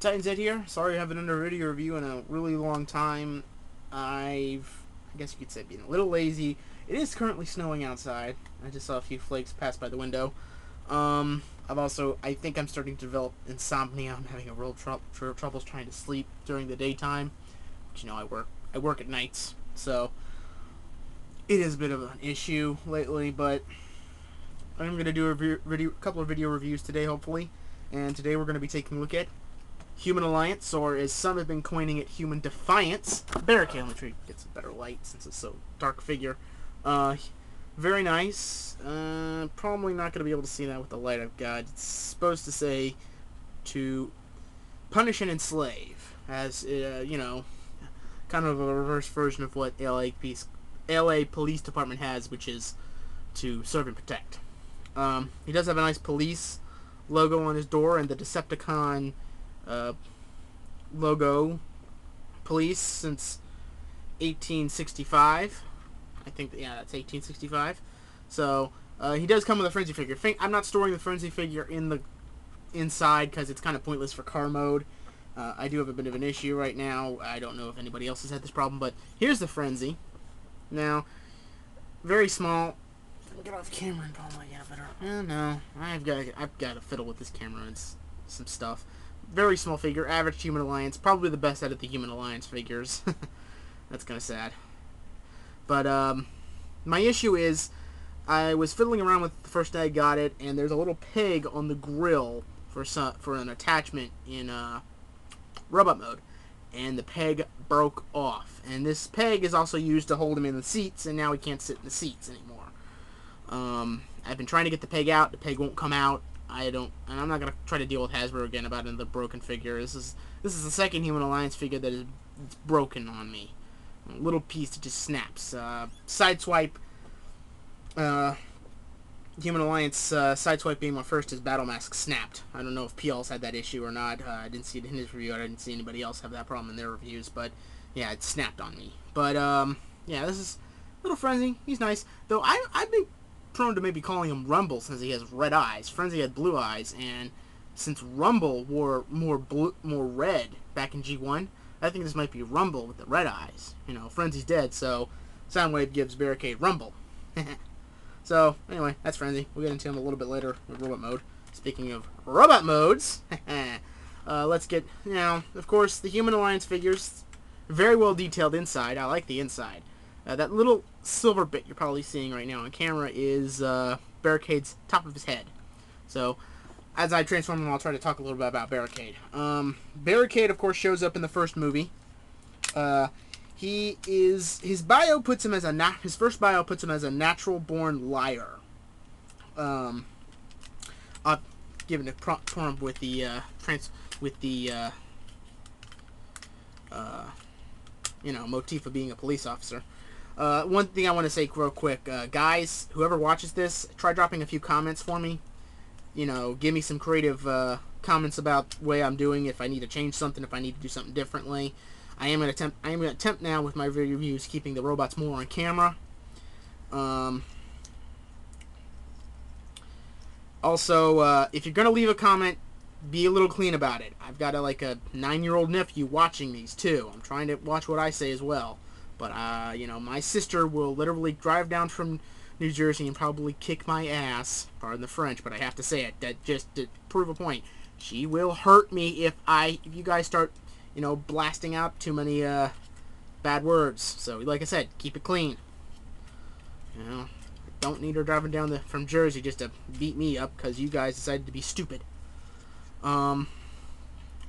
Titan Z here. Sorry I haven't done a video review in a really long time. I guess you could say, being a little lazy. It is currently snowing outside. I just saw a few flakes pass by the window. I think I'm starting to develop insomnia. I'm having a real troubles trying to sleep during the daytime. But, I work at nights, so it is a bit of an issue lately. But I'm going to do a couple of video reviews today, hopefully. And today we're going to be taking a look at Human Alliance, or as some have been coining it, Human Defiance Barricade. Let me try to get some better light since it's so dark figure. Very nice. Probably not going to be able to see that with the light I've got. It's supposed to say to punish and enslave, as kind of a reverse version of what LA Police Department has, which is to serve and protect. He does have a nice police logo on his door and the Decepticon logo. Police since 1865. I think that's 1865. So he does come with a frenzy figure. I'm not storing the frenzy figure in the inside because it's kind of pointless for car mode. I do have a bit of an issue right now. I don't know if anybody else has had this problem, but here's the frenzy. Now, very small. Get off camera and probably get better. No, I've got to fiddle with this camera and some stuff. Very small figure, average Human Alliance, probably the best out of the Human Alliance figures. That's kind of sad. But my issue is, I was fiddling around with it the first day I got it, and there's a little peg on the grill for an attachment in robot mode, and the peg broke off. And this peg is also used to hold him in the seats, and now he can't sit in the seats anymore. I've been trying to get the peg out. The peg won't come out. And I'm not gonna try to deal with Hasbro again about another broken figure. This is the second Human Alliance figure that is broken on me. A little piece that just snaps. Sideswipe. Human Alliance Sideswipe being my first, his battle mask snapped. I don't know if PL's had that issue or not. I didn't see it in his review. I didn't see anybody else have that problem in their reviews. But yeah, it snapped on me. But yeah, this is a little Frenzy. He's nice, though. I've been prone to maybe calling him Rumble since he has red eyes. Frenzy had blue eyes, and since Rumble wore more red back in G1, I think this might be Rumble with the red eyes. Frenzy's dead, so Soundwave gives Barricade Rumble. So anyway, that's Frenzy. We'll get into him a little bit later with robot mode. Speaking of robot modes, let's get of course, the Human Alliance figures, very well detailed inside. I like the inside. That little silver bit you're probably seeing right now on camera is Barricade's top of his head. So, as I transform him, I'll try to talk a little bit about Barricade. Barricade, of course, shows up in the first movie. His bio puts him as his first bio puts him as a natural-born liar. I've given a prompt with the motif of being a police officer. One thing I want to say real quick, guys, whoever watches this, try dropping a few comments for me. Give me some creative comments about the way I'm doing, if I need to change something, if I need to do something differently. I am going to attempt now with my reviews keeping the robots more on camera. Also, if you're going to leave a comment, be a little clean about it. I've got a 9-year-old nephew watching these too. I'm trying to watch what I say as well. But, my sister will literally drive down from New Jersey and probably kick my ass. Pardon the French, but I have to say it. That just to prove a point. She will hurt me if you guys start, blasting out too many, bad words. So, like I said, keep it clean. Don't need her driving down from Jersey just to beat me up because you guys decided to be stupid. But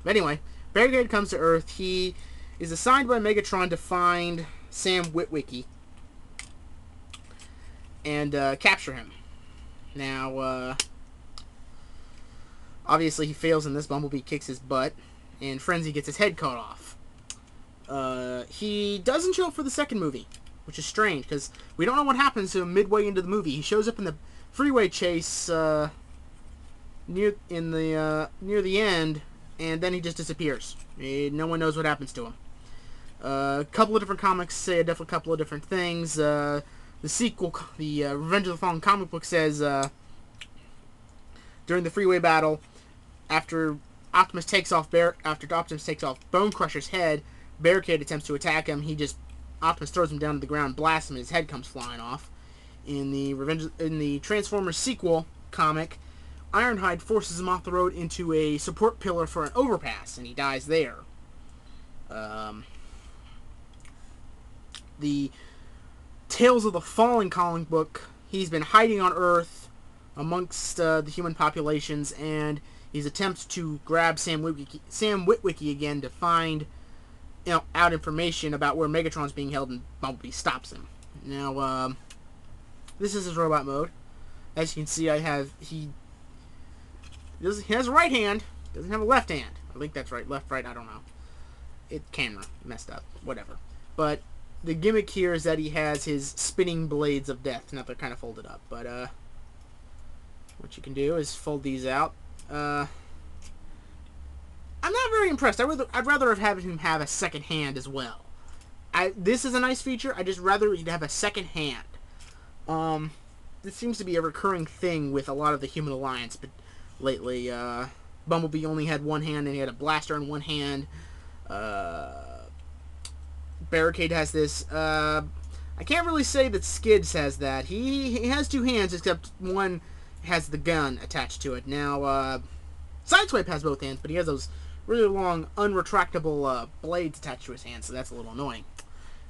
anyway, Barricade comes to Earth. He is assigned by Megatron to find Sam Witwicky and capture him. Now, obviously he fails in this. Bumblebee kicks his butt, and Frenzy gets his head cut off. He doesn't show up for the second movie, which is strange, because we don't know what happens to him midway into the movie. He shows up in the freeway chase near the end, and then he just disappears. No one knows what happens to him. A couple of different comics say a couple of different things. The sequel, the Revenge of the Fallen comic book, says during the freeway battle, after After Optimus takes off Bone Crusher's head, Barricade attempts to attack him. Optimus throws him down to the ground, blasts him, and his head comes flying off. In the Transformers sequel comic, Ironhide forces him off the road into a support pillar for an overpass, and he dies there. The Tales of the Fallen comic book, he's been hiding on Earth amongst the human populations, and his attempts to grab Sam Witwicky again to find out information about where Megatron's being held, and Bumblebee stops him. Now, this is his robot mode. As you can see, he has a right hand, doesn't have a left hand. I think that's right, left, right, I don't know. Camera messed up, whatever. But the gimmick here is that he has his spinning blades of death. Now they're kind of folded up, but what you can do is fold these out. I'm not very impressed. I'd rather have him have a second hand as well. This is a nice feature. I just rather he'd have a second hand. This seems to be a recurring thing with a lot of the Human Alliance, but lately, Bumblebee only had one hand, and he had a blaster in one hand. Barricade has this. I can't really say that Skids has that. He has two hands, except one has the gun attached to it. Now, Sideswipe has both hands, but he has those really long, unretractable blades attached to his hands, so that's a little annoying.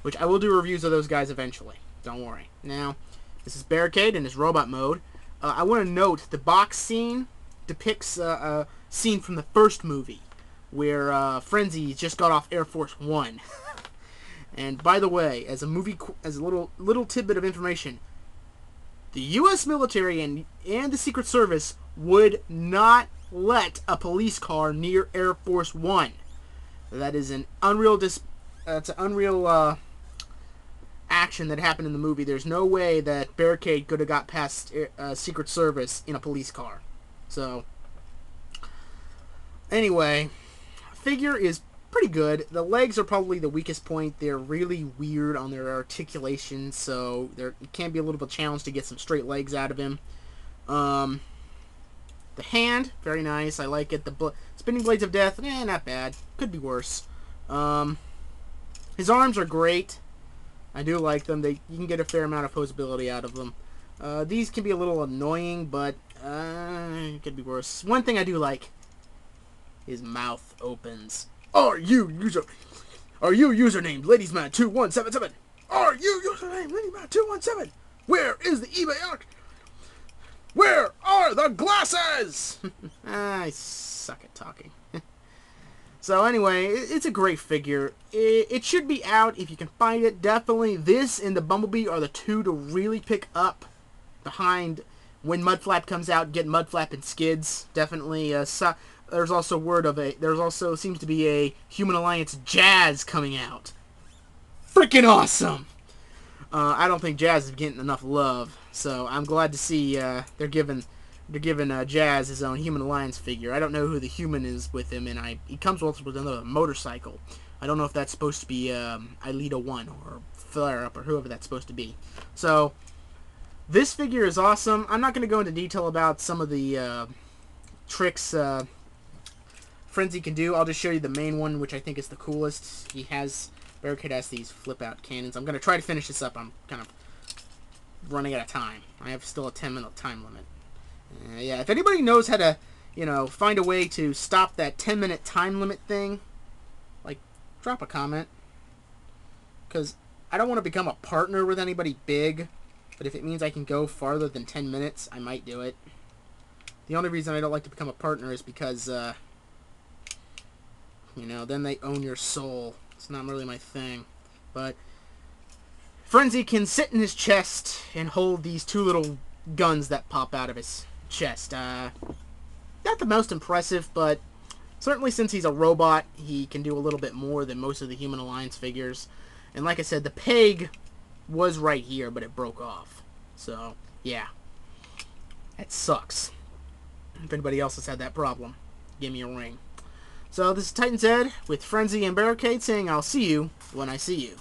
Which I will do reviews of those guys eventually. Don't worry. Now, this is Barricade in his robot mode. I want to note the box scene depicts a scene from the first movie where Frenzy just got off Air Force One. And by the way, as a little tidbit of information, the U.S. military and the Secret Service would not let a police car near Air Force One. That is an unreal action that happened in the movie. There's no way that Barricade could have got past Secret Service in a police car. So, anyway, figure is pretty good. The legs are probably the weakest point. They're really weird on their articulation, so it can be a little bit of a challenge to get some straight legs out of him. The hand, very nice. I like it. The spinning blades of death, not bad. Could be worse. His arms are great. I do like them. You can get a fair amount of posability out of them. These can be a little annoying, but it could be worse. One thing I do like, his mouth opens. Are you username LadiesMan2177? Are you username LadiesMan217? Where is the eBay arc? Where are the glasses? I suck at talking. So anyway, it's a great figure. It should be out if you can find it. Definitely this and the Bumblebee are the two to really pick up behind when Mudflap comes out. Get Mudflap and Skids. Definitely. There's also seems to be a Human Alliance Jazz coming out. Freaking awesome! I don't think Jazz is getting enough love, so I'm glad to see they're giving Jazz his own Human Alliance figure. I don't know who the human is with him, and he comes with another motorcycle. I don't know if that's supposed to be Ilita 1 or Flare Up or whoever that's supposed to be. So this figure is awesome. I'm not going to go into detail about some of the tricks Frenzy can do. I'll just show you the main one, which I think is the coolest. Barricade has these flip-out cannons. I'm going to try to finish this up. I'm kind of running out of time. I have still a 10-minute time limit. Yeah, if anybody knows how to, find a way to stop that 10-minute time limit thing, drop a comment. Because I don't want to become a partner with anybody big, but if it means I can go farther than 10 minutes, I might do it. The only reason I don't like to become a partner is because, then they own your soul. It's not really my thing. But Frenzy can sit in his chest and hold these two little guns that pop out of his chest. Not the most impressive, but certainly since he's a robot, he can do a little bit more than most of the Human Alliance figures. And like I said, the peg was right here, but it broke off. So, yeah. That sucks. If anybody else has had that problem, give me a ring. So this is Titan's Ed with Frenzy and Barricade saying I'll see you when I see you.